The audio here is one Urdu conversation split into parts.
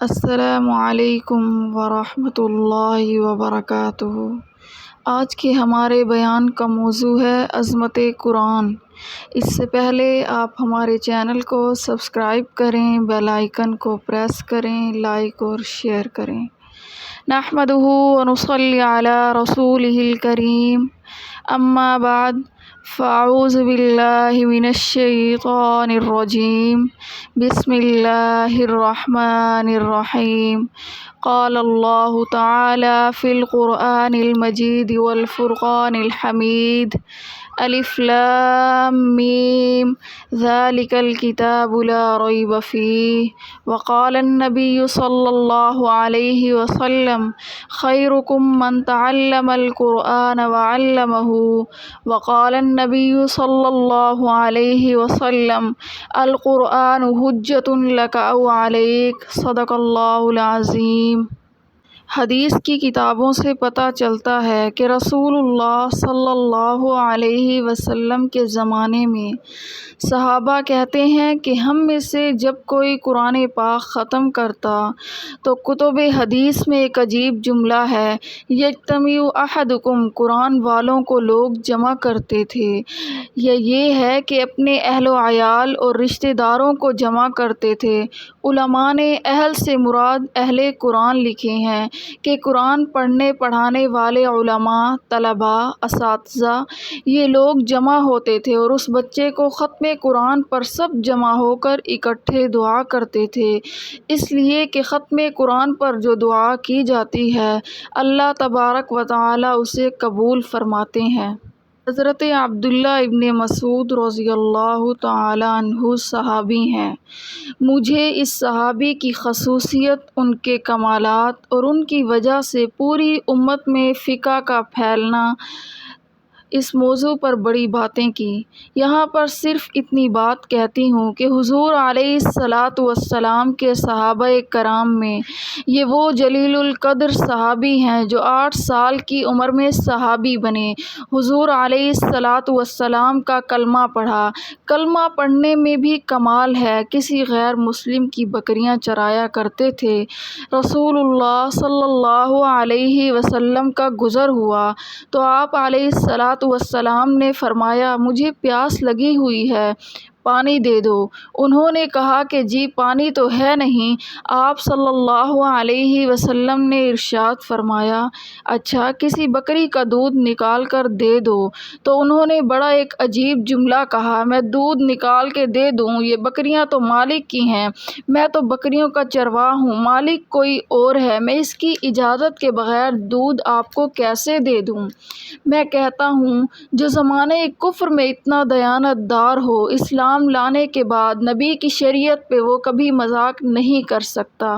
السلام علیکم ورحمۃ اللہ وبرکاتہ۔ آج کے ہمارے بیان کا موضوع ہے عظمت قرآن۔ اس سے پہلے آپ ہمارے چینل کو سبسکرائب کریں، بیل آئیکن کو پریس کریں، لائک اور شیئر کریں۔ نحمدہ ونصلی علی رسولہ الکریم، اما بعد فاعوذ باللہ من الشیطان الرجیم، بسم اللہ الرحمن الرحیم۔ قال اللہ تعالی فی القرآن المجید والفرقان الحمید، الف لام میم، ذالک الکتاب لا ریب فیہ، وقال النبی صلی اللہ علیہ وسلم خیرکم من تعلم القرآن وعلمہ، وقال النبی صلی اللہ علیہ وسلم القرآن حجۃ لک او علیک، صدق اللہ العظیم۔ حدیث کی کتابوں سے پتہ چلتا ہے کہ رسول اللہ صلی اللہ علیہ وسلم کے زمانے میں صحابہ کہتے ہیں کہ ہم میں سے جب کوئی قرآن پاک ختم کرتا تو کتب حدیث میں ایک عجیب جملہ ہے، یجتمع احدکم، قرآن والوں کو لوگ جمع کرتے تھے۔ یہ ہے کہ اپنے اہل و عیال اور رشتہ داروں کو جمع کرتے تھے۔ علماء نے اہل سے مراد اہل قرآن لکھے ہیں کہ قرآن پڑھنے پڑھانے والے علماء، طلباء، اساتذہ، یہ لوگ جمع ہوتے تھے اور اس بچے کو ختم قرآن پر سب جمع ہو کر اکٹھے دعا کرتے تھے، اس لیے کہ ختم قرآن پر جو دعا کی جاتی ہے اللہ تبارک و تعالی اسے قبول فرماتے ہیں۔ حضرت عبداللہ ابن مسعود رضی اللہ تعالی عنہ صحابی ہیں۔ مجھے اس صحابی کی خصوصیت، ان کے کمالات اور ان کی وجہ سے پوری امت میں فقہ کا پھیلنا، اس موضوع پر بڑی باتیں کی۔ یہاں پر صرف اتنی بات کہتی ہوں کہ حضور علیہ الصلاۃ والسلام کے صحابہ کرام میں یہ وہ جلیل القدر صحابی ہیں جو 8 سال کی عمر میں صحابی بنے، حضور علیہ الصلاۃ والسلام کا کلمہ پڑھا۔ کلمہ پڑھنے میں بھی کمال ہے، کسی غیر مسلم کی بکریاں چرایا کرتے تھے۔ رسول اللہ صلی اللہ علیہ وسلم کا گزر ہوا تو آپ علیہ الصلاۃ والسلام نے فرمایا مجھے پیاس لگی ہوئی ہے، پانی دے دو۔ انہوں نے کہا کہ جی پانی تو ہے نہیں۔ آپ صلی اللہ علیہ وسلم نے ارشاد فرمایا اچھا کسی بکری کا دودھ نکال کر دے دو۔ تو انہوں نے بڑا ایک عجیب جملہ کہا، میں دودھ نکال کے دے دوں؟ یہ بکریاں تو مالک کی ہیں، میں تو بکریوں کا چرواہ ہوں، مالک کوئی اور ہے، میں اس کی اجازت کے بغیر دودھ آپ کو کیسے دے دوں؟ میں کہتا ہوں جو زمانے کفر میں اتنا دیانت دار ہو، اسلام لانے کے بعد نبی کی شریعت پہ وہ کبھی مذاق نہیں کر سکتا۔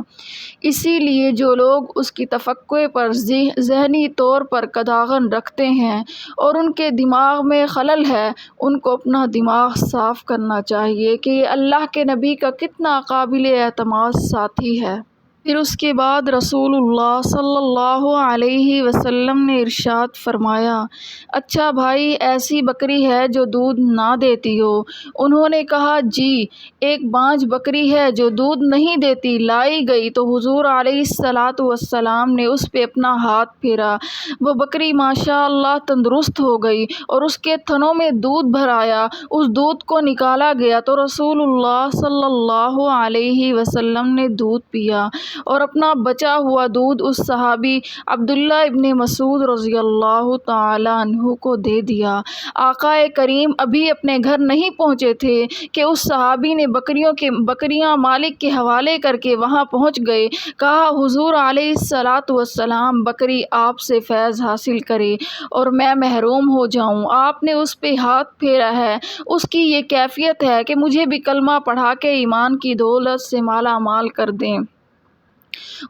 اسی لیے جو لوگ اس کی تفقع پر ذہنی طور پر قداغن رکھتے ہیں اور ان کے دماغ میں خلل ہے، ان کو اپنا دماغ صاف کرنا چاہیے کہ یہ اللہ کے نبی کا کتنا قابل اعتماد ساتھی ہے۔ پھر اس کے بعد رسول اللہ صلی اللہ علیہ وسلم نے ارشاد فرمایا اچھا بھائی ایسی بکری ہے جو دودھ نہ دیتی ہو؟ انہوں نے کہا جی ایک بانجھ بکری ہے جو دودھ نہیں دیتی۔ لائی گئی تو حضور علیہ الصلاۃ والسلام نے اس پہ اپنا ہاتھ پھیرا، وہ بکری ماشاء اللہ تندرست ہو گئی اور اس کے تھنوں میں دودھ بھر آیا، اس دودھ کو نکالا گیا تو رسول اللہ صلی اللہ علیہ وسلم نے دودھ پیا اور اپنا بچا ہوا دودھ اس صحابی عبداللہ ابن مسعود رضی اللہ تعالی عنہ کو دے دیا۔ آقا کریم ابھی اپنے گھر نہیں پہنچے تھے کہ اس صحابی نے بکریاں مالک کے حوالے کر کے وہاں پہنچ گئے، کہا حضور علیہ الصلاۃ والسلام بکری آپ سے فیض حاصل کرے اور میں محروم ہو جاؤں، آپ نے اس پہ ہاتھ پھیرا ہے، اس کی یہ کیفیت ہے کہ مجھے بھی کلمہ پڑھا کے ایمان کی دولت سے مالا مال کر دیں۔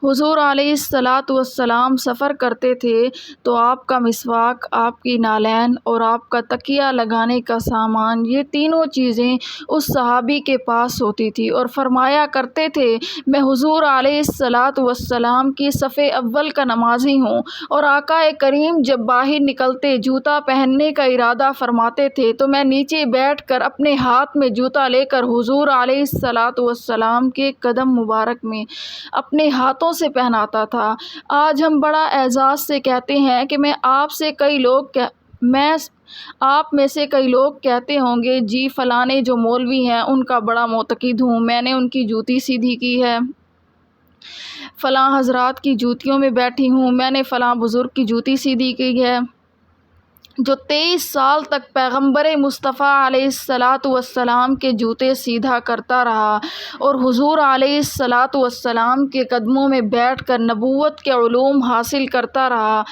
حضور علیہ الصلاۃ والسلام سفر کرتے تھے تو آپ کا مسواک، آپ کی نالین اور آپ کا تکیہ لگانے کا سامان، یہ تینوں چیزیں اس صحابی کے پاس ہوتی تھی، اور فرمایا کرتے تھے میں حضور علیہ الصلاۃ والسلام کی صف اول کا نمازی ہوں، اور آقا کریم جب باہر نکلتے جوتا پہننے کا ارادہ فرماتے تھے تو میں نیچے بیٹھ کر اپنے ہاتھ میں جوتا لے کر حضور علیہ الصلاۃ والسلام کے قدم مبارک میں اپنے ہاتھوں سے پہناتا تھا۔ آج ہم بڑا اعزاز سے کہتے ہیں کہ آپ میں سے کئی لوگ کہتے ہوں گے جی فلاں جو مولوی ہیں ان کا بڑا معتقد ہوں، میں نے ان کی جوتی سیدھی کی ہے، فلاں حضرات کی جوتیوں میں بیٹھی ہوں، میں نے فلاں بزرگ کی جوتی سیدھی کی ہے۔ جو 23 سال تک پیغمبر مصطفیٰ علیہ الصلاۃ والسلام کے جوتے سیدھا کرتا رہا اور حضور علیہ الصلاۃ والسلام کے قدموں میں بیٹھ کر نبوت کے علوم حاصل کرتا رہا،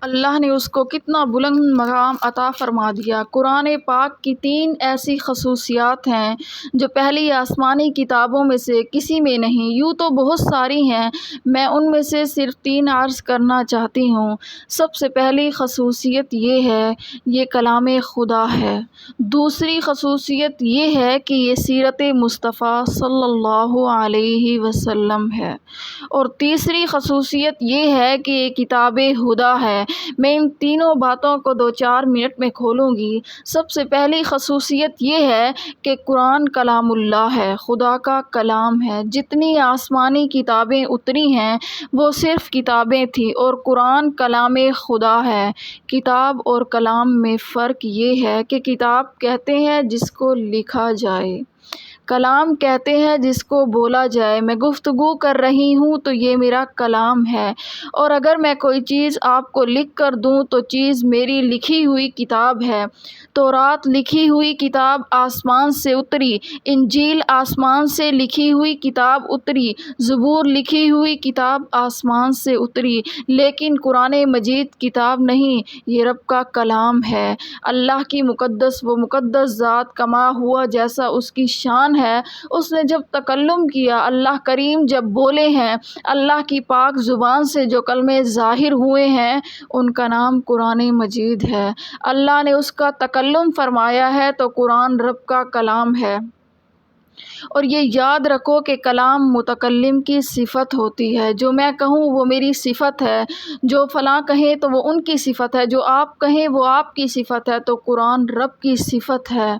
اللہ نے اس کو کتنا بلند مقام عطا فرما دیا۔ قرآن پاک کی 3 ایسی خصوصیات ہیں جو پہلی آسمانی کتابوں میں سے کسی میں نہیں، یوں تو بہت ساری ہیں، میں ان میں سے صرف 3 عرض کرنا چاہتی ہوں۔ سب سے پہلی خصوصیت یہ ہے یہ کلام خدا ہے، دوسری خصوصیت یہ ہے کہ یہ سیرت مصطفیٰ صلی اللہ علیہ وسلم ہے، اور تیسری خصوصیت یہ ہے کہ یہ کتاب ہدیٰ ہے۔ میں ان تینوں باتوں کو 2-4 منٹ میں کھولوں گی۔ سب سے پہلی خصوصیت یہ ہے کہ قرآن کلام اللہ ہے، خدا کا کلام ہے۔ جتنی آسمانی کتابیں اتری ہیں وہ صرف کتابیں تھیں، اور قرآن کلام خدا ہے۔ کتاب اور کلام میں فرق یہ ہے کہ کتاب کہتے ہیں جس کو لکھا جائے، کلام کہتے ہیں جس کو بولا جائے۔ میں گفتگو کر رہی ہوں تو یہ میرا کلام ہے، اور اگر میں کوئی چیز آپ کو لکھ کر دوں تو چیز میری لکھی ہوئی کتاب ہے۔ تورات لکھی ہوئی کتاب آسمان سے اتری، انجیل آسمان سے لکھی ہوئی کتاب اتری، زبور لکھی ہوئی کتاب آسمان سے اتری، لیکن قرآن مجید کتاب نہیں، یہ رب کا کلام ہے۔ اللہ کی مقدس وہ مقدس ذات کما ہوا جیسا اس کی شان ہے، اس نے جب تکلم کیا، اللہ کریم جب بولے ہیں، اللہ کی پاک زبان سے جو کلمے ظاہر ہوئے ہیں ان کا نام قرآن مجید ہے۔ اللہ نے اس کا تکلم فرمایا ہے تو قرآن رب کا کلام ہے۔ اور یہ یاد رکھو کہ کلام متکلم کی صفت ہوتی ہے، جو میں کہوں وہ میری صفت ہے، جو فلاں کہیں تو وہ ان کی صفت ہے، جو آپ کہیں وہ آپ کی صفت ہے، تو قرآن رب کی صفت ہے،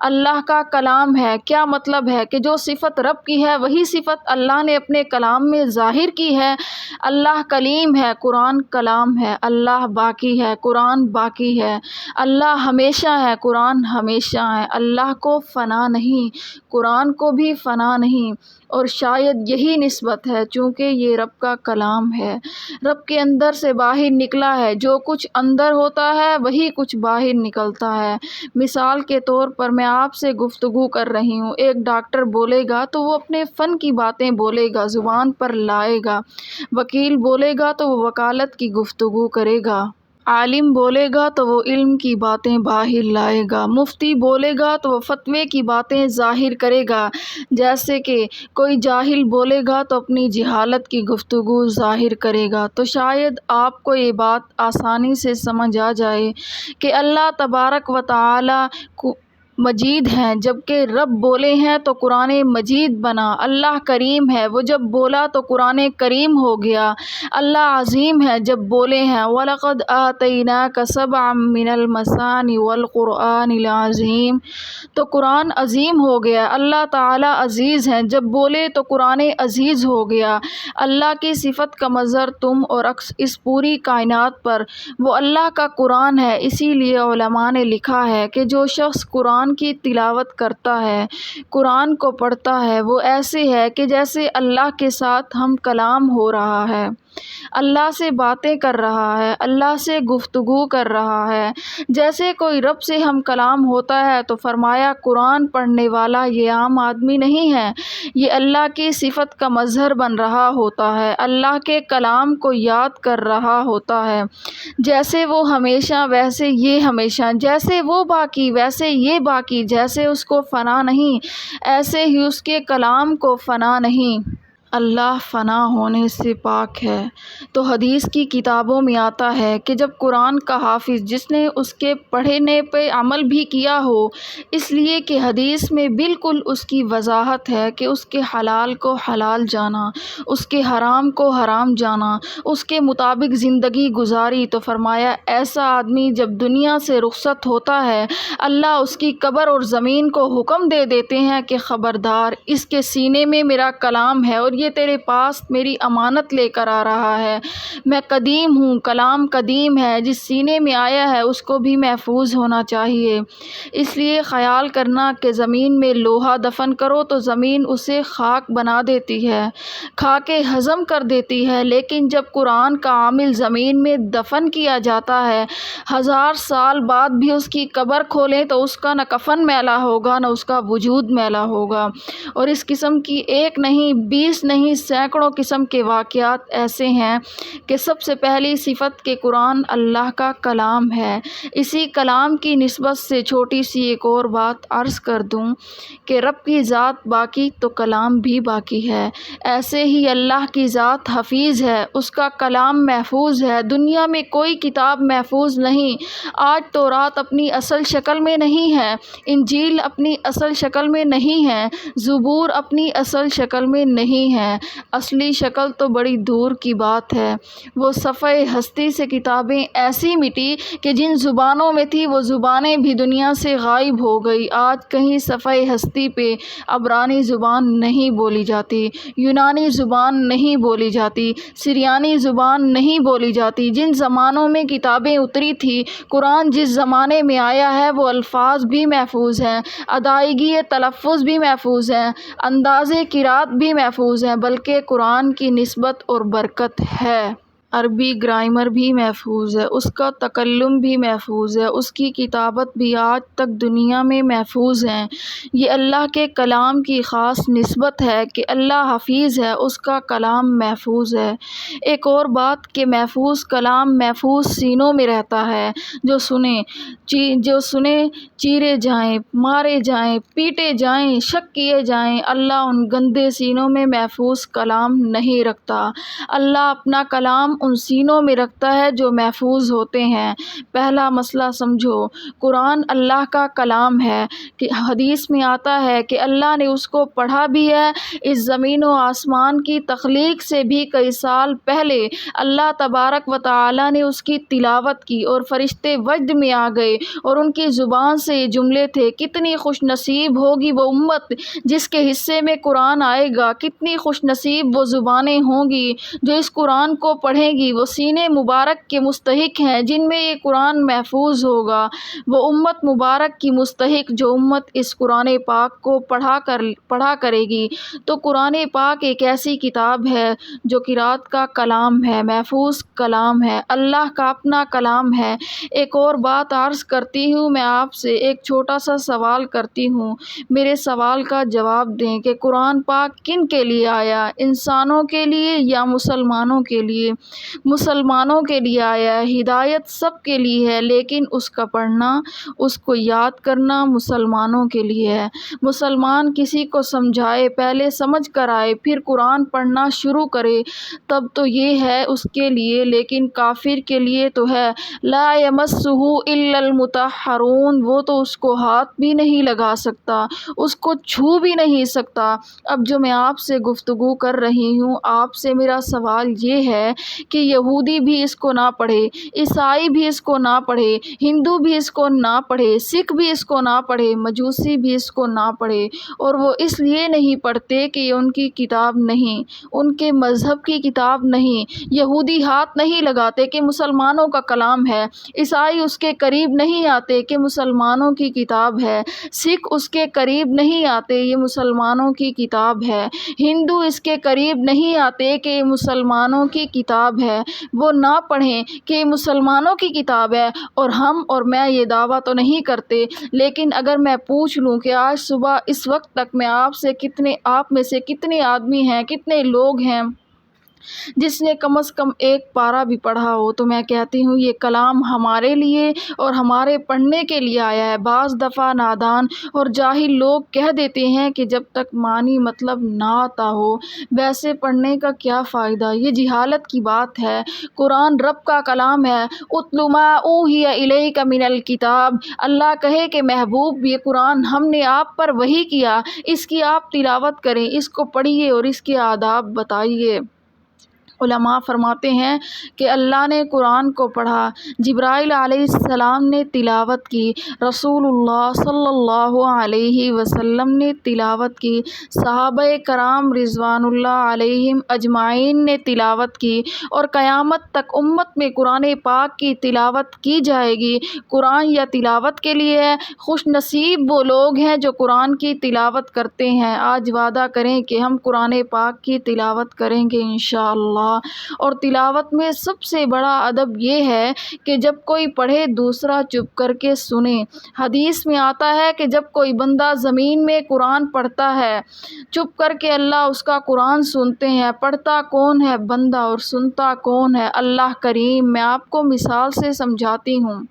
اللہ کا کلام ہے۔ کیا مطلب ہے کہ جو صفت رب کی ہے وہی صفت اللہ نے اپنے کلام میں ظاہر کی ہے۔ اللہ کلیم ہے، قرآن کلام ہے، اللہ باقی ہے، قرآن باقی ہے، اللہ ہمیشہ ہے، قرآن ہمیشہ ہے، اللہ کو فنا نہیں، قرآن کو بھی فنا نہیں، اور شاید یہی نسبت ہے چونکہ یہ رب کا کلام ہے، رب کے اندر سے باہر نکلا ہے، جو کچھ اندر ہوتا ہے وہی کچھ باہر نکلتا ہے۔ مثال کے طور پر میں آپ سے گفتگو کر رہی ہوں، ایک ڈاکٹر بولے گا تو وہ اپنے فن کی باتیں بولے گا، زبان پر لائے گا، وکیل بولے گا تو وہ وکالت کی گفتگو کرے گا، عالم بولے گا تو وہ علم کی باتیں باہر لائے گا، مفتی بولے گا تو وہ فتوے کی باتیں ظاہر کرے گا، جیسے کہ کوئی جاہل بولے گا تو اپنی جہالت کی گفتگو ظاہر کرے گا۔ تو شاید آپ کو یہ بات آسانی سے سمجھ آ جائے کہ اللہ تبارک و تعالی مجید ہیں، جبکہ رب بولے ہیں تو قرآن مجید بنا۔ اللہ کریم ہے، وہ جب بولا تو قرآن کریم ہو گیا۔ اللہ عظیم ہے، جب بولے ہیں وَلَقَدْ آتَيْنَاكَ سَبْعًا مِّنَ الْمَثَانِ وَالْقُرْآنِ الْعَظِيمِ تو قرآن عظیم ہو گیا۔ اللہ تعالی عزیز ہیں، جب بولے تو قرآن عزیز ہو گیا۔ اللہ کی صفت کا مظہر تم اور اس پوری کائنات پر وہ اللہ کا قرآن ہے۔ اسی لیے علماء نے لکھا ہے کہ جو شخص قرآن کی تلاوت کرتا ہے، قرآن کو پڑھتا ہے، وہ ایسے ہے کہ جیسے اللہ کے ساتھ ہم کلام ہو رہا ہے، اللہ سے باتیں کر رہا ہے، اللہ سے گفتگو کر رہا ہے، جیسے کوئی رب سے ہم کلام ہوتا ہے۔ تو فرمایا قرآن پڑھنے والا یہ عام آدمی نہیں ہے، یہ اللہ کی صفت کا مظہر بن رہا ہوتا ہے، اللہ کے کلام کو یاد کر رہا ہوتا ہے، جیسے وہ ہمیشہ ویسے یہ ہمیشہ، جیسے وہ باقی ویسے یہ باقی، جیسے اس کو فنا نہیں ایسے ہی اس کے کلام کو فنا نہیں۔ اللہ فنا ہونے سے پاک ہے۔ تو حدیث کی کتابوں میں آتا ہے کہ جب قرآن کا حافظ جس نے اس کے پڑھنے پہ عمل بھی کیا ہو، اس لیے کہ حدیث میں بالکل اس کی وضاحت ہے کہ اس کے حلال کو حلال جانا، اس کے حرام کو حرام جانا، اس کے مطابق زندگی گزاری، تو فرمایا ایسا آدمی جب دنیا سے رخصت ہوتا ہے، اللہ اس کی قبر اور زمین کو حکم دے دیتے ہیں کہ خبردار، اس کے سینے میں میرا کلام ہے اور یہ تیرے پاس میری امانت لے کر آ رہا ہے۔ میں قدیم ہوں، کلام قدیم ہے، جس سینے میں آیا ہے اس کو بھی محفوظ ہونا چاہیے۔ اس لیے خیال کرنا کہ زمین میں لوہا دفن کرو تو زمین اسے خاک بنا دیتی ہے، کھا کے ہضم کر دیتی ہے، لیکن جب قرآن کا عامل زمین میں دفن کیا جاتا ہے، 1000 سال بعد بھی اس کی قبر کھولیں تو اس کا نہ کفن میلا ہوگا نہ اس کا وجود میلا ہوگا۔ اور اس قسم کی ایک نہیں، 20 نہیں، سینکڑوں قسم کے واقعات ایسے ہیں کہ سب سے پہلی صفت کہ قرآن اللہ کا کلام ہے۔ اسی کلام کی نسبت سے چھوٹی سی ایک اور بات عرض کر دوں کہ رب کی ذات باقی تو کلام بھی باقی ہے، ایسے ہی اللہ کی ذات حفیظ ہے، اس کا کلام محفوظ ہے۔ دنیا میں کوئی کتاب محفوظ نہیں۔ آج تورات اپنی اصل شکل میں نہیں ہے، انجیل اپنی اصل شکل میں نہیں ہے، زبور اپنی اصل شکل میں نہیں ہے، اصلی شکل تو بڑی دور کی بات ہے۔ وہ صفحہ ہستی سے کتابیں ایسی مٹی کہ جن زبانوں میں تھی وہ زبانیں بھی دنیا سے غائب ہو گئی۔ آج کہیں صفحہ ہستی پہ عبرانی زبان نہیں بولی جاتی، یونانی زبان نہیں بولی جاتی، سریانی زبان نہیں بولی جاتی۔ جن زمانوں میں کتابیں اتری تھی، قرآن جس زمانے میں آیا ہے، وہ الفاظ بھی محفوظ ہیں، ادائیگی تلفظ بھی محفوظ ہے، انداز قرات بھی محفوظ ہے، بلکہ قرآن کی نسبت اور برکت ہے۔ عربی گرامر بھی محفوظ ہے، اس کا تکلم بھی محفوظ ہے، اس کی کتابت بھی آج تک دنیا میں محفوظ ہے۔ یہ اللہ کے کلام کی خاص نسبت ہے کہ اللہ حفیظ ہے، اس کا کلام محفوظ ہے۔ ایک اور بات کہ محفوظ کلام محفوظ سینوں میں رہتا ہے، جو سنے چیرے جائیں، مارے جائیں، پیٹے جائیں، شک کیے جائیں، اللہ ان گندے سینوں میں محفوظ کلام نہیں رکھتا۔ اللہ اپنا کلام ان سینوں میں رکھتا ہے جو محفوظ ہوتے ہیں۔ پہلا مسئلہ سمجھو، قرآن اللہ کا کلام ہے کہ حدیث میں آتا ہے کہ اللہ نے اس کو پڑھا بھی ہے۔ اس زمین و آسمان کی تخلیق سے بھی کئی سال پہلے اللہ تبارک و تعالیٰ نے اس کی تلاوت کی اور فرشتے وجد میں آ گئے اور ان کی زبان سے یہ جملے تھے، کتنی خوش نصیب ہوگی وہ امت جس کے حصے میں قرآن آئے گا، کتنی خوش نصیب وہ زبانیں ہوں گی جو اس قرآن کو پڑھیں گی، وہ سینے مبارک کے مستحق ہیں جن میں یہ قرآن محفوظ ہوگا، وہ امت مبارک کی مستحق جو امت اس قرآن پاک کو پڑھا کرے گی۔ تو قرآن پاک ایک ایسی کتاب ہے جو قرات کا کلام ہے، محفوظ کلام ہے، اللہ کا اپنا کلام ہے۔ ایک اور بات عرض کرتی ہوں، میں آپ سے ایک چھوٹا سا سوال کرتی ہوں، میرے سوال کا جواب دیں کہ قرآن پاک کن کے لیے آیا؟ انسانوں کے لیے یا مسلمانوں کے لیے؟ مسلمانوں کے لیے آیا ہے۔ ہدایت سب کے لیے ہے، لیکن اس کا پڑھنا، اس کو یاد کرنا مسلمانوں کے لیے ہے۔ مسلمان کسی کو سمجھائے، پہلے سمجھ کر آئے، پھر قرآن پڑھنا شروع کرے، تب تو یہ ہے اس کے لیے، لیکن کافر کے لیے تو ہے لا یمسہ الا المطہرون، وہ تو اس کو ہاتھ بھی نہیں لگا سکتا، اس کو چھو بھی نہیں سکتا۔ اب جو میں آپ سے گفتگو کر رہی ہوں، آپ سے میرا سوال یہ ہے کہ یہودی بھی اس کو نہ پڑھے، عیسائی بھی اس کو نہ پڑھے، ہندو بھی اس کو نہ پڑھے، سکھ بھی اس کو نہ پڑھے، مجوسی بھی اس کو نہ پڑھے، اور وہ اس لیے نہیں پڑھتے کہ یہ ان کی کتاب نہیں، ان کے مذہب کی کتاب نہیں۔ یہودی ہاتھ نہیں لگاتے کہ مسلمانوں کا کلام ہے، عیسائی اس کے قریب نہیں آتے کہ مسلمانوں کی کتاب ہے، سکھ اس کے قریب نہیں آتے یہ مسلمانوں کی کتاب ہے، ہندو اس کے قریب نہیں آتے کہ یہ مسلمانوں کی کتاب ہے۔ وہ نہ پڑھیں کہ یہ مسلمانوں کی کتاب ہے، اور ہم اور میں یہ دعویٰ تو نہیں کرتے، لیکن اگر میں پوچھ لوں کہ آج صبح اس وقت تک میں آپ میں سے کتنے آدمی ہیں، کتنے لوگ ہیں جس نے کم از کم ایک پارہ بھی پڑھا ہو، تو میں کہتی ہوں یہ کلام ہمارے لیے اور ہمارے پڑھنے کے لیے آیا ہے۔ بعض دفعہ نادان اور جاہل لوگ کہہ دیتے ہیں کہ جب تک معنی مطلب نہ آتا ہو ویسے پڑھنے کا کیا فائدہ، یہ جہالت کی بات ہے۔ قرآن رب کا کلام ہے۔ اتل ما اوحی الیک من الکتاب، اللہ کہے کہ محبوب یہ قرآن ہم نے آپ پر وحی کیا، اس کی آپ تلاوت کریں، اس کو پڑھیے اور اس کے آداب بتائیے۔ علماء فرماتے ہیں کہ اللہ نے قرآن کو پڑھا، جبرائیل علیہ السلام نے تلاوت کی، رسول اللہ صلی اللہ علیہ وسلم نے تلاوت کی، صحابہ کرام رضوان اللہ علیہم اجمعین نے تلاوت کی، اور قیامت تک امت میں قرآن پاک کی تلاوت کی جائے گی۔ قرآن یا تلاوت کے لیے ہے، خوش نصیب وہ لوگ ہیں جو قرآن کی تلاوت کرتے ہیں۔ آج وعدہ کریں کہ ہم قرآن پاک کی تلاوت کریں گے انشاءاللہ۔ اور تلاوت میں سب سے بڑا ادب یہ ہے کہ جب کوئی پڑھے دوسرا چپ کر کے سنے۔ حدیث میں آتا ہے کہ جب کوئی بندہ زمین میں قرآن پڑھتا ہے، چپ کر کے اللہ اس کا قرآن سنتے ہیں۔ پڑھتا کون ہے بندہ اور سنتا کون ہے اللہ کریم۔ میں آپ کو مثال سے سمجھاتی ہوں۔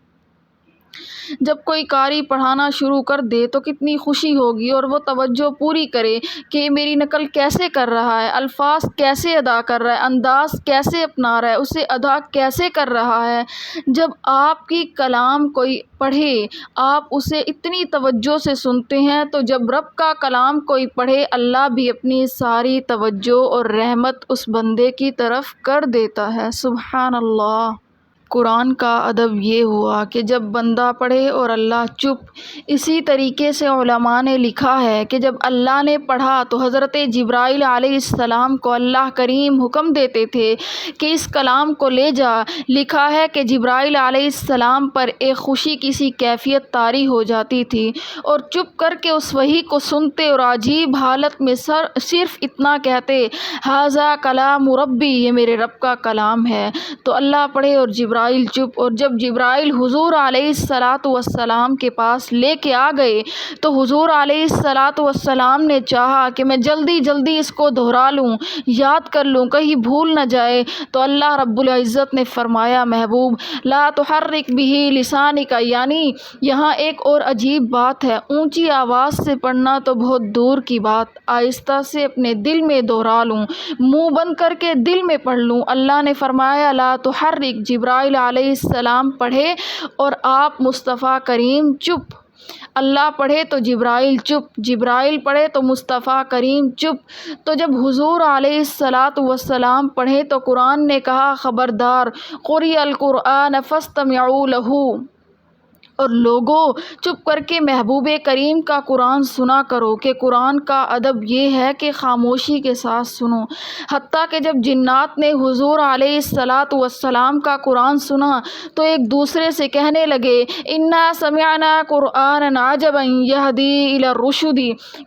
جب کوئی قاری پڑھانا شروع کر دے تو کتنی خوشی ہوگی، اور وہ توجہ پوری کرے کہ میری نقل کیسے کر رہا ہے، الفاظ کیسے ادا کر رہا ہے، انداز کیسے اپنا رہا ہے، اسے ادا کیسے کر رہا ہے۔ جب آپ کی کلام کوئی پڑھے آپ اسے اتنی توجہ سے سنتے ہیں، تو جب رب کا کلام کوئی پڑھے اللہ بھی اپنی ساری توجہ اور رحمت اس بندے کی طرف کر دیتا ہے۔ سبحان اللہ۔ قرآن کا ادب یہ ہوا کہ جب بندہ پڑھے اور اللہ چپ۔ اسی طریقے سے علماء نے لکھا ہے کہ جب اللہ نے پڑھا تو حضرت جبرائیل علیہ السلام کو اللہ کریم حکم دیتے تھے کہ اس کلام کو لے جا۔ لکھا ہے کہ جبرائیل علیہ السلام پر ایک خوشی کی سی کیفیت طاری ہو جاتی تھی، اور چپ کر کے اس وحی کو سنتے اور عجیب حالت میں صرف اتنا کہتے، ھذا کلام ربی، یہ میرے رب کا کلام ہے۔ تو اللہ پڑھے اور جبرائیل چپ، اور جب جبرائیل حضور علیہ السلام کے پاس لے کے آ گئے تو حضور علیہ السلام نے چاہا کہ میں جلدی جلدی اس کو دہرا لوں، یاد کر لوں، کہیں بھول نہ جائے۔ تو اللہ رب العزت نے فرمایا، محبوب لا تحرک بہ لسانک، یعنی یہاں ایک اور عجیب بات ہے، اونچی آواز سے پڑھنا تو بہت دور کی بات، آہستہ سے اپنے دل میں دہرا لوں، منہ بند کر کے دل میں پڑھ لوں۔ اللہ نے فرمایا لا تحرک، جبرائیل علیہ السلام پڑھے اور آپ مصطفیٰ کریم چپ۔ اللہ پڑھے تو جبرائیل چپ، جبرائیل پڑھے تو مصطفیٰ کریم چپ۔ تو جب حضور علیہ السلام پڑھے تو قرآن نے کہا، خبردار، قرئ القرآن فاستمعوا لہ، اور لوگوں چپ کر کے محبوب کریم کا قرآن سنا کرو۔ کہ قرآن کا ادب یہ ہے کہ خاموشی کے ساتھ سنو۔ حتیٰ کہ جب جنات نے حضور علیہ السلام کا قرآن سنا تو ایک دوسرے سے کہنے لگے، انا سمعنا قرآنا عجبا یہدی الی الرشد،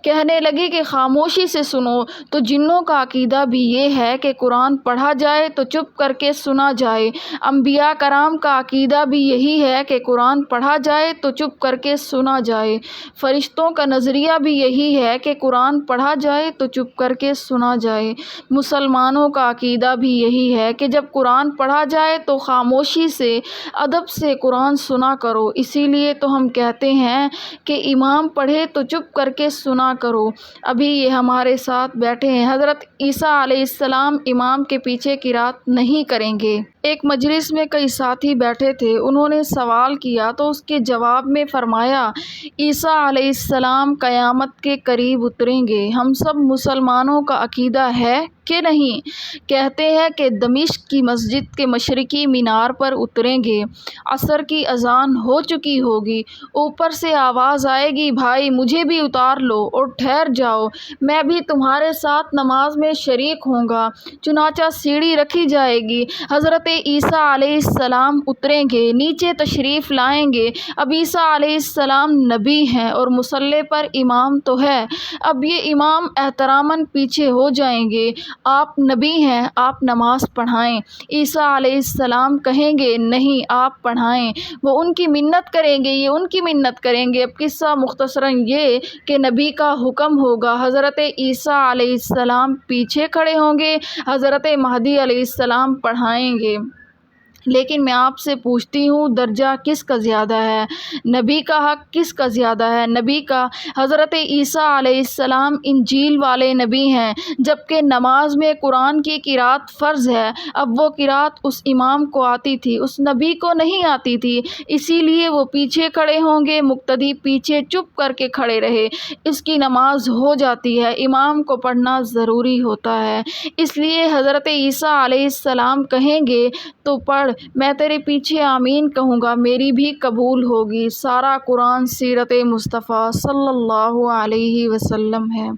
کہنے لگے کہ خاموشی سے سنو۔ تو جنوں کا عقیدہ بھی یہ ہے کہ قرآن پڑھا جائے تو چپ کر کے سنا جائے۔ انبیاء کرام کا عقیدہ بھی یہی ہے کہ قرآن پڑھا جائے تو چپ کر کے سنا جائے۔ فرشتوں کا نظریہ بھی یہی ہے کہ قرآن پڑھا جائے تو چپ کر کے سنا جائے۔ مسلمانوں کا عقیدہ بھی یہی ہے کہ جب قرآن پڑھا جائے تو خاموشی سے، ادب سے قرآن سنا کرو۔ اسی لیے تو ہم کہتے ہیں کہ امام پڑھے تو چپ کر کے سنا کرو۔ ابھی یہ ہمارے ساتھ بیٹھے ہیں، حضرت عیسیٰ علیہ السلام امام کے پیچھے قرات نہیں کریں گے۔ ایک مجلس میں کئی ساتھی بیٹھے تھے، انہوں نے سوال کیا تو اس کے جواب میں فرمایا، عیسیٰ علیہ السلام قیامت کے قریب اتریں گے۔ ہم سب مسلمانوں کا عقیدہ ہے کہ نہیں؟ کہتے ہیں کہ دمشق کی مسجد کے مشرقی مینار پر اتریں گے، عصر کی اذان ہو چکی ہوگی، اوپر سے آواز آئے گی، بھائی مجھے بھی اتار لو اور ٹھہر جاؤ، میں بھی تمہارے ساتھ نماز میں شریک ہوں گا۔ چنانچہ سیڑھی رکھی جائے گی، حضرت عیسیٰ علیہ السلام اتریں گے، نیچے تشریف لائیں گے۔ اب عیسیٰ علیہ السلام نبی ہیں اور مصلی پر امام تو ہے، اب یہ امام احتراماً پیچھے ہو جائیں گے۔ آپ نبی ہیں، آپ نماز پڑھائیں۔ عیسیٰ علیہ السلام کہیں گے نہیں آپ پڑھائیں، وہ ان کی منت کریں گے، یہ ان کی منت کریں گے۔ اب قصہ مختصراً یہ کہ نبی کا حکم ہوگا، حضرت عیسیٰ علیہ السلام پیچھے کھڑے ہوں گے، حضرت مہدی علیہ السلام پڑھائیں گے۔ لیکن میں آپ سے پوچھتی ہوں درجہ کس کا زیادہ ہے؟ نبی کا حق کس کا زیادہ ہے؟ نبی کا۔ حضرت عیسیٰ علیہ السلام انجیل والے نبی ہیں، جبکہ نماز میں قرآن کی قرات فرض ہے۔ اب وہ قرات اس امام کو آتی تھی، اس نبی کو نہیں آتی تھی، اسی لیے وہ پیچھے کھڑے ہوں گے، مقتدی پیچھے چپ کر کے کھڑے رہے، اس کی نماز ہو جاتی ہے، امام کو پڑھنا ضروری ہوتا ہے۔ اس لیے حضرت عیسیٰ علیہ السلام کہیں گے تو پڑھ، میں تیرے پیچھے آمین کہوں گا، میری بھی قبول ہوگی۔ سارا قرآن سیرت مصطفیٰ صلی اللہ علیہ وسلم ہے۔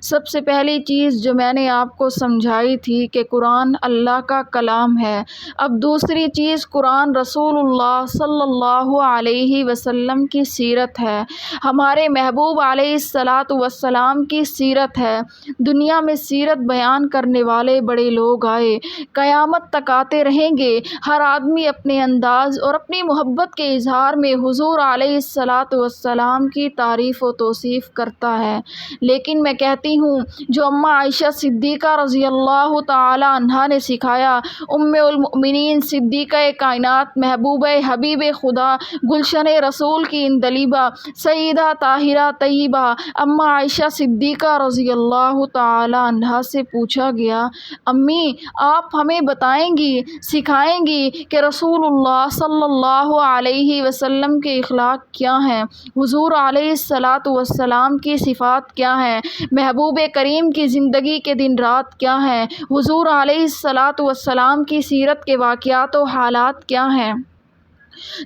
سب سے پہلی چیز جو میں نے آپ کو سمجھائی تھی کہ قرآن اللہ کا کلام ہے۔ اب دوسری چیز قرآن رسول اللہ صلی اللہ علیہ وسلم کی سیرت ہے، ہمارے محبوب علیہ الصلاۃ والسلام کی سیرت ہے۔ دنیا میں سیرت بیان کرنے والے بڑے لوگ آئے، قیامت تک آتے رہیں گے۔ ہر آدمی اپنے انداز اور اپنی محبت کے اظہار میں حضور علیہ الصلاۃ والسلام کی تعریف و توصیف کرتا ہے، لیکن میں کہتی ہوں جو اماں عائشہ صدیقہ رضی اللہ تعالی عنہا نے سکھایا، ام المؤمنین صدیقہ کائنات، محبوبہ حبیب خدا، گلشن رسول کی اندلیبہ، سیدہ طاہرہ طیبہ اماں عائشہ صدیقہ رضی اللہ تعالی عنہا سے پوچھا گیا، امی آپ ہمیں بتائیں گی، سکھائیں گی کہ رسول اللہ صلی اللہ علیہ وسلم کے اخلاق کیا ہیں، حضور علیہ الصلاۃ والسلام کی صفات کیا ہیں، محبوب کریم کی زندگی کے دن رات کیا ہیں، حضور علیہ الصلاۃ والسلام کی سیرت کے واقعات و حالات کیا ہیں؟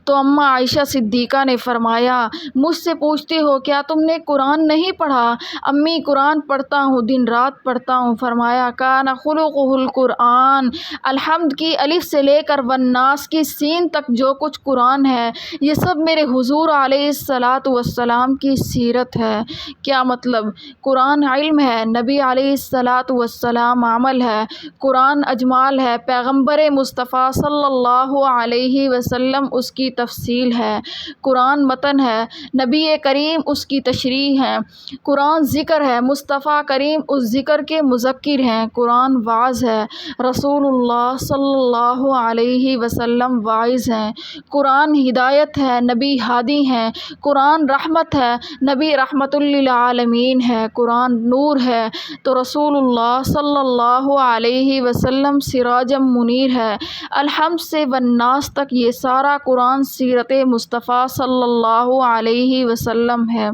تو اماں عائشہ صدیقہ نے فرمایا، مجھ سے پوچھتے ہو کیا تم نے قرآن نہیں پڑھا؟ امی قرآن پڑھتا ہوں، دن رات پڑھتا ہوں۔ فرمایا کان خلقہ القرآن، الحمد کی الف سے لے کر والناس کی سین تک جو کچھ قرآن ہے یہ سب میرے حضور علیہ الصلاۃ والسلام کی سیرت ہے۔ کیا مطلب؟ قرآن علم ہے، نبی علیہ الصلاۃ والسلام عمل ہے، قرآن اجمال ہے، پیغمبر مصطفیٰ صلی اللہ علیہ وسلم اس کی تفصیل ہے، قرآن متن ہے، نبی کریم اس کی تشریح ہے، قرآن ذکر ہے، مصطفیٰ کریم اس ذکر کے مذکر ہیں، قرآن واعظ ہے، رسول اللہ صلی اللہ علیہ وسلم واعظ ہیں، قرآن ہدایت ہے، نبی ہادی ہیں، قرآن رحمت ہے، نبی رحمت للعالمین ہے، قرآن نور ہے تو رسول اللہ صلی اللہ علیہ وسلم سراجم منیر ہے۔ الحمد سے والناس تک یہ سارا قرآن سیرت مصطفیٰ صلی اللہ علیہ وسلم ہے،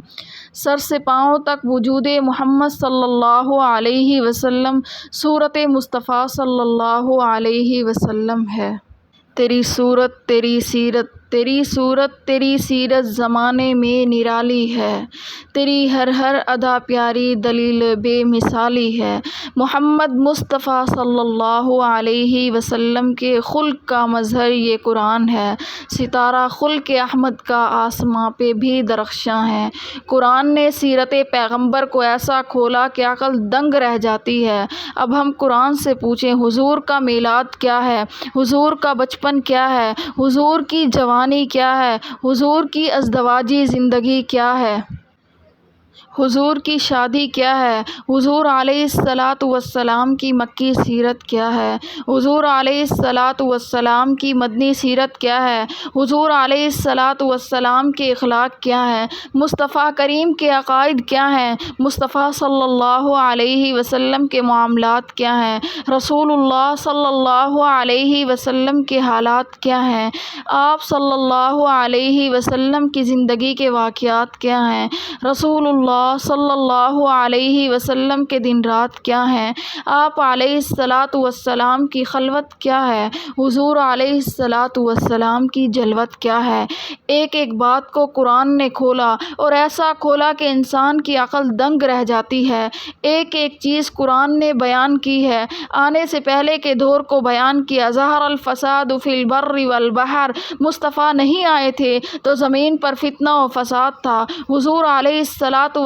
سر سے پاؤں تک وجود محمد صلی اللہ علیہ وسلم صورت مصطفیٰ صلی اللہ علیہ وسلم ہے۔ تیری صورت تیری سیرت، تیری صورت تیری سیرت زمانے میں نرالی ہے، تیری ہر ادا پیاری دلیل بے مثالی ہے۔ محمد مصطفیٰ صلی اللہ علیہ وسلم کے خلق کا مظہر یہ قرآن ہے، ستارہ خلق احمد کا آسماں پہ بھی درخشاں ہے۔ قرآن نے سیرت پیغمبر کو ایسا کھولا کہ عقل دنگ رہ جاتی ہے۔ اب ہم قرآن سے پوچھیں حضور کا میلاد کیا ہے، حضور کا بچپن کیا ہے، حضور کی جوانی کیا ہے، حضور کی ازدواجی زندگی کیا ہے، حضور کی شادی کیا ہے، حضور علیہ الصلاۃ والسلام کی مکی سیرت کیا ہے، حضور علیہ الصلاۃ والسلام کی مدنی سیرت کیا ہے، حضور علیہ الصلاۃ والسلام کے اخلاق کیا ہیں، مصطفیٰ کریم کے عقائد کیا ہیں، مصطفیٰ صلی اللہ علیہ وسلم کے معاملات کیا ہیں، رسول اللہ صلی اللہ علیہ وسلم کے حالات کیا ہیں، آپ صلی اللہ علیہ وسلم کی زندگی کے واقعات کیا ہیں، رسول اللہ صلی اللہ علیہ وسلم کے دن رات کیا ہیں، آپ علیہ الصلاۃ والسلام کی خلوت کیا ہے، حضور علیہ الصلاۃ والسلام کی جلوت کیا ہے۔ ایک ایک بات کو قرآن نے کھولا اور ایسا کھولا کہ انسان کی عقل دنگ رہ جاتی ہے۔ ایک ایک چیز قرآن نے بیان کی ہے، آنے سے پہلے کے دور کو بیان کیا۔ ظہر الفساد فی البر والبحر، مصطفیٰ نہیں آئے تھے تو زمین پر فتنہ و فساد تھا، حضور علیہ الصلاۃ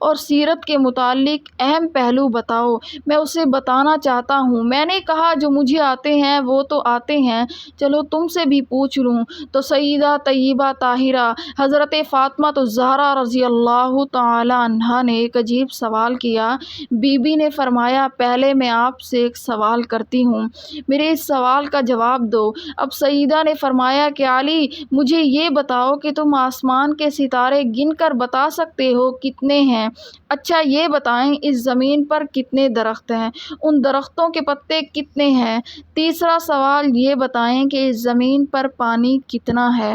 اور سیرت کے متعلق اہم پہلو بتاؤ، میں اسے بتانا چاہتا ہوں۔ میں نے کہا جو مجھے آتے ہیں وہ تو آتے ہیں، چلو تم سے بھی پوچھ لوں۔ تو سیدہ طیبہ طاہرہ حضرت فاطمہ الزہرا رضی اللہ تعالی عنہا نے ایک عجیب سوال کیا۔ بی بی نے فرمایا پہلے میں آپ سے ایک سوال کرتی ہوں، میرے اس سوال کا جواب دو۔ اب سیدہ نے فرمایا کہ علی مجھے یہ بتاؤ کہ تم آسمان کے ستارے گن کر بتا سکتے ہو کتنے ہیں؟ اچھا یہ بتائیں اس زمین پر کتنے درخت ہیں؟ ان درختوں کے پتے کتنے ہیں؟ تیسرا سوال یہ بتائیں کہ اس زمین پر پانی کتنا ہے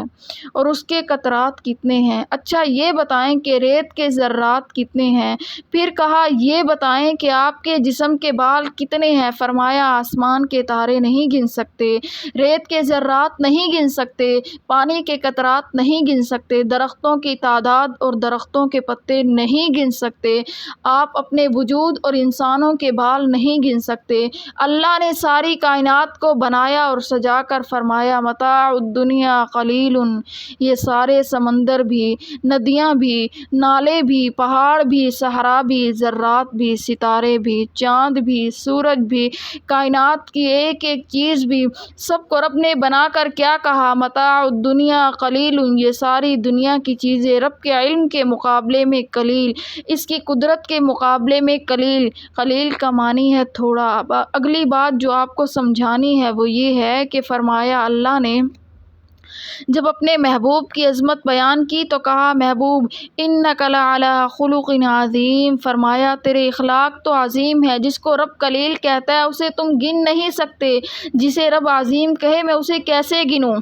اور اس کے قطرات کتنے ہیں؟ اچھا یہ بتائیں کہ ریت کے ذرات کتنے ہیں؟ پھر کہا یہ بتائیں کہ آپ کے جسم کے بال کتنے ہیں؟ فرمایا آسمان کے تارے نہیں گن سکتے، ریت کے ذرات نہیں گن سکتے، پانی کے قطرات نہیں گن سکتے، درختوں کی تعداد اور درختوں کے پتے نہیں گن سکتے، آپ اپنے وجود اور انسانوں کے بال نہیں گن سکتے۔ اللہ نے ساری کائنات کو بنایا اور سجا کر فرمایا متاع الدنیا قلیل، یہ سارے سمندر بھی، ندیاں بھی، نالے بھی، پہاڑ بھی، صحرا بھی، ذرات بھی، ستارے بھی، چاند بھی، سورج بھی، کائنات کی ایک ایک چیز بھی، سب کو رب نے بنا کر کیا کہا؟ متاع الدنیا قلیل، یہ ساری دنیا کی چیزیں رب کے علم کے مقابلے میں قلیل، اس کی قدرت کے مقابلے میں قلیل۔ قلیل کا معنی ہے تھوڑا۔ اب اگلی بات جو آپ کو سمجھانی ہے وہ یہ ہے کہ فرمایا اللہ نے جب اپنے محبوب کی عظمت بیان کی تو کہا محبوب انک لعلی خلق عظیم، فرمایا تیرے اخلاق تو عظیم ہے۔ جس کو رب قلیل کہتا ہے اسے تم گن نہیں سکتے، جسے رب عظیم کہے میں اسے کیسے گنوں؟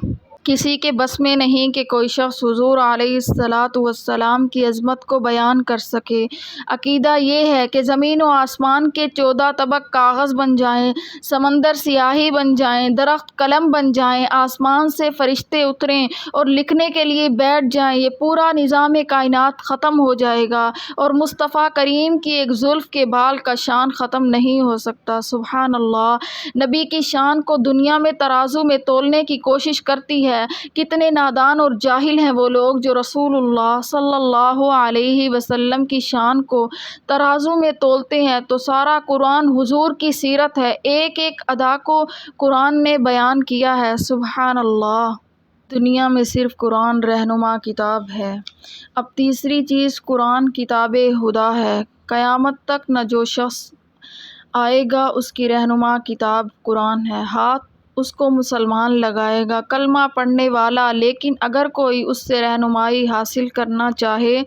کسی کے بس میں نہیں کہ کوئی شخص حضور علیہ الصلاۃ والسلام کی عظمت کو بیان کر سکے۔ عقیدہ یہ ہے کہ زمین و آسمان کے 14 طبق کاغذ بن جائیں، سمندر سیاہی بن جائیں، درخت قلم بن جائیں، آسمان سے فرشتے اتریں اور لکھنے کے لیے بیٹھ جائیں، یہ پورا نظام کائنات ختم ہو جائے گا اور مصطفیٰ کریم کی ایک زلف کے بال کا شان ختم نہیں ہو سکتا۔ سبحان اللہ۔ نبی کی شان کو دنیا میں ترازو میں تولنے کی کوشش کرتی ہے۔ کتنے نادان اور جاہل ہیں وہ لوگ جو رسول اللہ صلی اللہ علیہ وسلم کی شان کو ترازو میں تولتے ہیں۔ تو سارا قرآن حضور کی سیرت ہے، ایک ایک ادا کو قرآن نے بیان کیا ہے۔ سبحان اللہ۔ دنیا میں صرف قرآن رہنما کتاب ہے۔ اب تیسری چیز قرآن کتاب ہدیٰ ہے۔ قیامت تک نہ جو شخص آئے گا اس کی رہنما کتاب قرآن ہے، ہاتھ اس کو مسلمان لگائے گا، کلمہ پڑھنے والا، لیکن اگر کوئی اس سے رہنمائی حاصل کرنا چاہے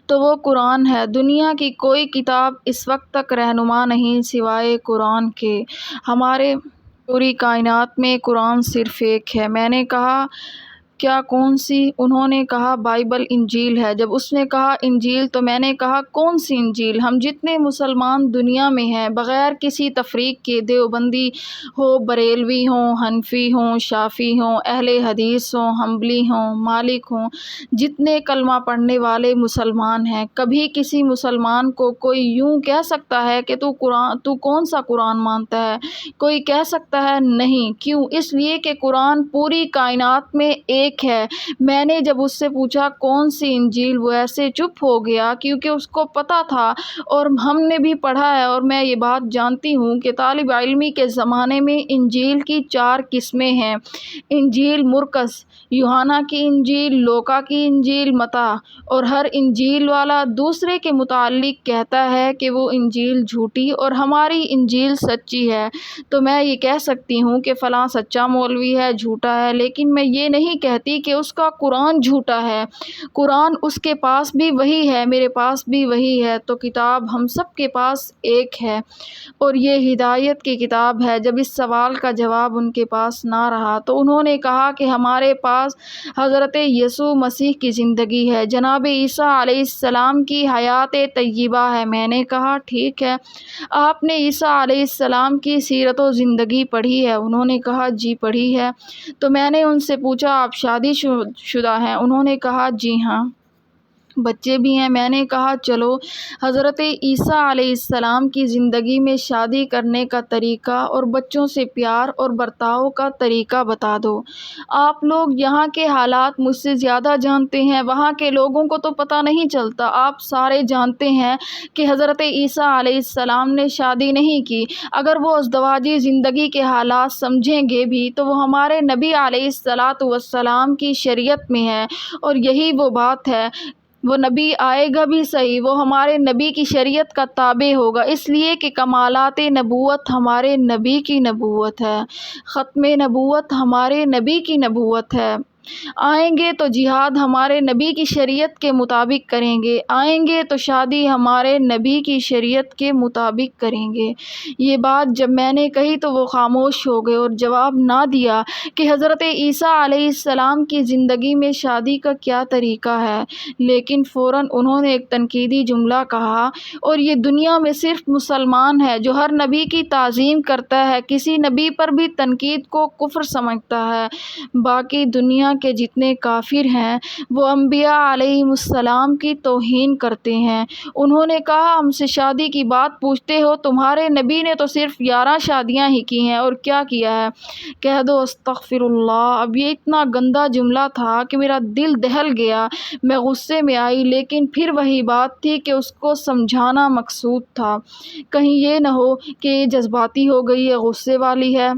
تو وہ قرآن ہے۔ دنیا کی کوئی کتاب اس وقت تک رہنما نہیں سوائے قرآن کے۔ ہمارے پوری کائنات میں قرآن صرف ایک ہے۔ میں نے کہا کیا کون سی؟ انہوں نے کہا بائبل انجیل ہے۔ جب اس نے کہا انجیل تو میں نے کہا کون سی انجیل؟ ہم جتنے مسلمان دنیا میں ہیں بغیر کسی تفریق کے، دیوبندی ہو، بریلوی ہوں، حنفی ہوں، شافعی ہوں، اہل حدیث ہوں، حنبلی ہوں، مالک ہوں، جتنے کلمہ پڑھنے والے مسلمان ہیں، کبھی کسی مسلمان کو کوئی یوں کہہ سکتا ہے کہ تو کون سا قرآن مانتا ہے؟ کوئی کہہ سکتا ہے؟ نہیں۔ کیوں؟ اس لیے کہ قرآن پوری کائنات میں ایک ہے۔ میں نے جب اس سے پوچھا کون سی انجیل، وہ ایسے چپ ہو گیا کیونکہ اس کو پتہ تھا اور ہم نے بھی پڑھا ہے اور میں یہ بات جانتی ہوں کہ طالب علمی کے زمانے میں انجیل کی 4 قسمیں ہیں: انجیل مرقس، یوحنا کی انجیل، لوقا کی انجیل، متی، اور ہر انجیل والا دوسرے کے متعلق کہتا ہے کہ وہ انجیل جھوٹی اور ہماری انجیل سچی ہے۔ تو میں یہ کہہ سکتی ہوں کہ فلاں سچا مولوی ہے، جھوٹا ہے، لیکن میں یہ نہیں کہتی کہ اس کا قرآن جھوٹا ہے۔ قرآن اس کے پاس بھی وہی ہے، میرے پاس بھی وہی ہے، تو کتاب ہم سب کے پاس ایک ہے اور یہ ہدایت کی کتاب ہے۔ جب اس سوال کا جواب ان کے پاس نہ رہا تو انہوں نے کہا کہ ہمارے پاس حضرت یسوع مسیح کی زندگی ہے، جناب عیسیٰ علیہ السلام کی حیات طیبہ ہے۔ میں نے کہا ٹھیک ہے، آپ نے عیسیٰ علیہ السلام کی سیرت و زندگی پڑھی ہے؟ انہوں نے کہا جی پڑھی ہے۔ تو میں نے ان سے پوچھا آپ شادی شدہ ہیں؟ انہوں نے کہا جی ہاں۔ بچے بھی ہیں۔ میں نے کہا چلو حضرت عیسیٰ علیہ السلام کی زندگی میں شادی کرنے کا طریقہ اور بچوں سے پیار اور برتاؤ کا طریقہ بتا دو۔ آپ لوگ یہاں کے حالات مجھ سے زیادہ جانتے ہیں، وہاں کے لوگوں کو تو پتہ نہیں چلتا۔ آپ سارے جانتے ہیں کہ حضرت عیسیٰ علیہ السلام نے شادی نہیں کی۔ اگر وہ ازدواجی زندگی کے حالات سمجھیں گے بھی تو وہ ہمارے نبی علیہ السلام کی شریعت میں ہے، اور یہی وہ بات ہے، وہ نبی آئے گا بھی صحیح، وہ ہمارے نبی کی شریعت کا تابع ہوگا، اس لیے کہ کمالات نبوت ہمارے نبی کی نبوت ہے، ختم نبوت ہمارے نبی کی نبوت ہے۔ آئیں گے تو جہاد ہمارے نبی کی شریعت کے مطابق کریں گے، آئیں گے تو شادی ہمارے نبی کی شریعت کے مطابق کریں گے۔ یہ بات جب میں نے کہی تو وہ خاموش ہو گئے اور جواب نہ دیا کہ حضرت عیسیٰ علیہ السلام کی زندگی میں شادی کا کیا طریقہ ہے، لیکن فوراً انہوں نے ایک تنقیدی جملہ کہا، اور یہ دنیا میں صرف مسلمان ہے جو ہر نبی کی تعظیم کرتا ہے، کسی نبی پر بھی تنقید کو کفر سمجھتا ہے، باقی دنیا کے جتنے کافر ہیں وہ انبیاء علیہم السلام کی توہین کرتے ہیں۔ انہوں نے کہا ہم سے شادی کی بات پوچھتے ہو، تمہارے نبی نے تو صرف 11 شادیاں ہی کی ہیں، اور کیا کیا ہے؟ کہہ دو استغفر اللہ۔ اب یہ اتنا گندا جملہ تھا کہ میرا دل دہل گیا، میں غصے میں آئی، لیکن پھر وہی بات تھی کہ اس کو سمجھانا مقصود تھا، کہیں یہ نہ ہو کہ یہ جذباتی ہو گئی ہے، غصے والی ہے،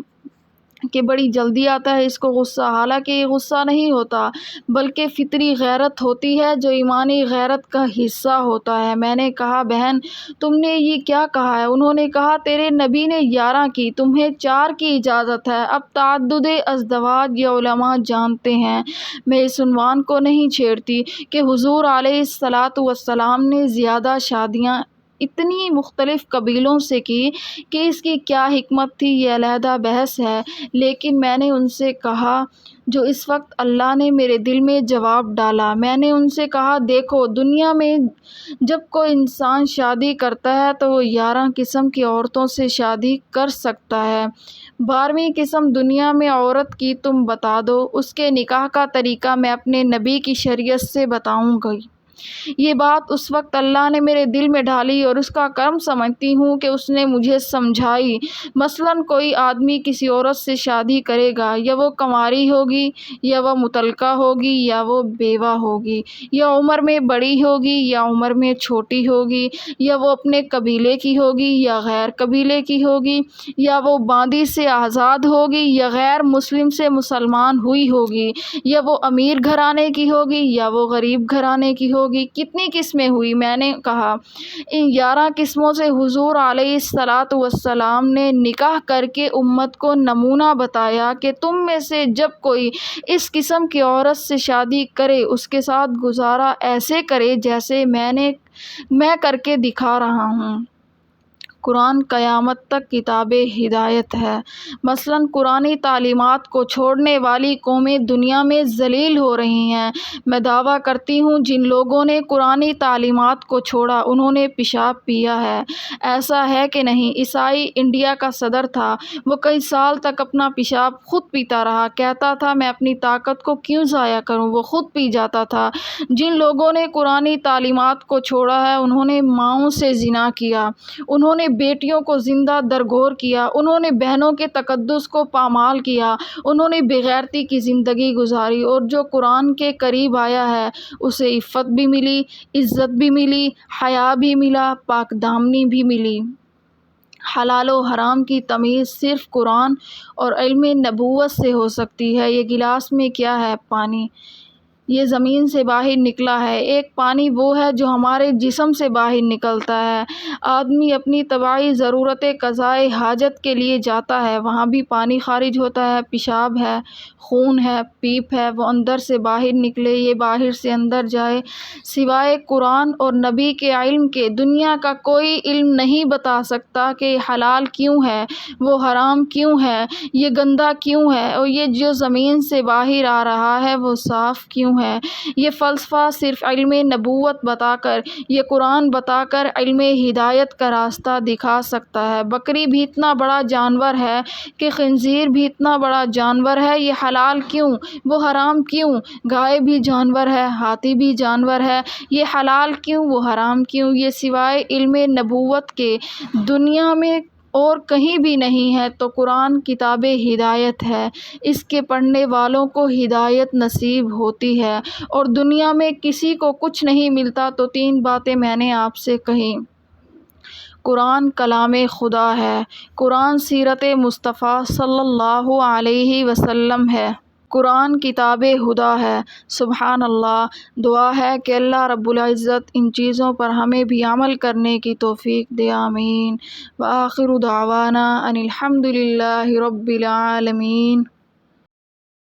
کہ بڑی جلدی آتا ہے اس کو غصہ، حالانکہ یہ غصہ نہیں ہوتا بلکہ فطری غیرت ہوتی ہے جو ایمانی غیرت کا حصہ ہوتا ہے۔ میں نے کہا بہن تم نے یہ کیا کہا ہے؟ انہوں نے کہا تیرے نبی نے 11 کی، تمہیں 4 کی اجازت ہے۔ اب تعدد ازدواج یہ علماء جانتے ہیں، میں اس عنوان کو نہیں چھیڑتی کہ حضور علیہ السلام نے زیادہ شادیاں اتنی مختلف قبیلوں سے کی کہ اس کی کیا حکمت تھی، یہ علیحدہ بحث ہے، لیکن میں نے ان سے کہا جو اس وقت اللہ نے میرے دل میں جواب ڈالا، میں نے ان سے کہا دیکھو دنیا میں جب کوئی انسان شادی کرتا ہے تو وہ 11 قسم کی عورتوں سے شادی کر سکتا ہے، 12ویں قسم دنیا میں عورت کی تم بتا دو، اس کے نکاح کا طریقہ میں اپنے نبی کی شریعت سے بتاؤں گی۔ یہ بات اس وقت اللہ نے میرے دل میں ڈالی اور اس کا کرم سمجھتی ہوں کہ اس نے مجھے سمجھائی۔ مثلاً کوئی آدمی کسی عورت سے شادی کرے گا، یا وہ کنواری ہوگی، یا وہ مطلقہ ہوگی، یا وہ بیوہ ہوگی، یا عمر میں بڑی ہوگی یا عمر میں چھوٹی ہوگی، یا وہ اپنے قبیلے کی ہوگی یا غیر قبیلے کی ہوگی، یا وہ باندی سے آزاد ہوگی یا غیر مسلم سے مسلمان ہوئی ہوگی، یا وہ امیر گھرانے کی ہوگی یا وہ غریب گھرانے کی ہوگی۔ کتنی قسمیں ہوئی؟ میں نے کہا ان 11 قسموں سے حضور علیہ السلام نے نکاح کر کے امت کو نمونہ بتایا کہ تم میں سے جب کوئی اس قسم کی عورت سے شادی کرے اس کے ساتھ گزارا ایسے کرے جیسے میں کر کے دکھا رہا ہوں۔ قرآن قیامت تک کتاب ہدایت ہے۔ مثلاً قرآنی تعلیمات کو چھوڑنے والی قومیں دنیا میں ذلیل ہو رہی ہیں۔ میں دعویٰ کرتی ہوں جن لوگوں نے قرآنی تعلیمات کو چھوڑا انہوں نے پیشاب پیا ہے۔ ایسا ہے کہ نہیں؟ عیسائی انڈیا کا صدر تھا، وہ کئی سال تک اپنا پیشاب خود پیتا رہا، کہتا تھا میں اپنی طاقت کو کیوں ضائع کروں، وہ خود پی جاتا تھا۔ جن لوگوں نے قرآنی تعلیمات کو چھوڑا ہے انہوں نے ماؤں سے زنا کیا، انہوں نے بیٹیوں کو زندہ درگور کیا، انہوں نے بہنوں کے تقدس کو پامال کیا، انہوں نے بے غیرتی کی زندگی گزاری، اور جو قرآن کے قریب آیا ہے اسے عفت بھی ملی، عزت بھی ملی، حیا بھی ملا، پاک دامنی بھی ملی۔ حلال و حرام کی تمیز صرف قرآن اور علم نبوت سے ہو سکتی ہے۔ یہ گلاس میں کیا ہے؟ پانی، یہ زمین سے باہر نکلا ہے۔ ایک پانی وہ ہے جو ہمارے جسم سے باہر نکلتا ہے۔ آدمی اپنی طبعی ضرورت قضائے حاجت کے لیے جاتا ہے، وہاں بھی پانی خارج ہوتا ہے، پیشاب ہے، خون ہے، پیپ ہے، وہ اندر سے باہر نکلے، یہ باہر سے اندر جائے۔ سوائے قرآن اور نبی کے علم کے دنیا کا کوئی علم نہیں بتا سکتا کہ یہ حلال کیوں ہے، وہ حرام کیوں ہے، یہ گندا کیوں ہے، اور یہ جو زمین سے باہر آ رہا ہے وہ صاف کیوں ہے؟ یہ فلسفہ صرف علم نبوت بتا کر، یہ قرآن بتا کر علم ہدایت کا راستہ دکھا سکتا ہے۔ بکری بھی اتنا بڑا جانور ہے کہ خنزیر بھی اتنا بڑا جانور ہے، یہ حلال کیوں، وہ حرام کیوں؟ گائے بھی جانور ہے، ہاتھی بھی جانور ہے، یہ حلال کیوں، وہ حرام کیوں؟ یہ سوائے علم نبوت کے دنیا میں اور کہیں بھی نہیں ہے۔ تو قرآن کتاب ہدایت ہے، اس کے پڑھنے والوں کو ہدایت نصیب ہوتی ہے، اور دنیا میں کسی کو کچھ نہیں ملتا۔ تو 3 باتیں میں نے آپ سے کہیں۔ قرآن کلام خدا ہے، قرآن سیرت مصطفیٰ صلی اللہ علیہ وسلم ہے، قرآن کتاب خدا ہے۔ سبحان اللہ۔ دعا ہے کہ اللہ رب العزت ان چیزوں پر ہمیں بھی عمل کرنے کی توفیق دے، آمین۔ وآخر دعوانا ان الحمد للہ رب العالمین۔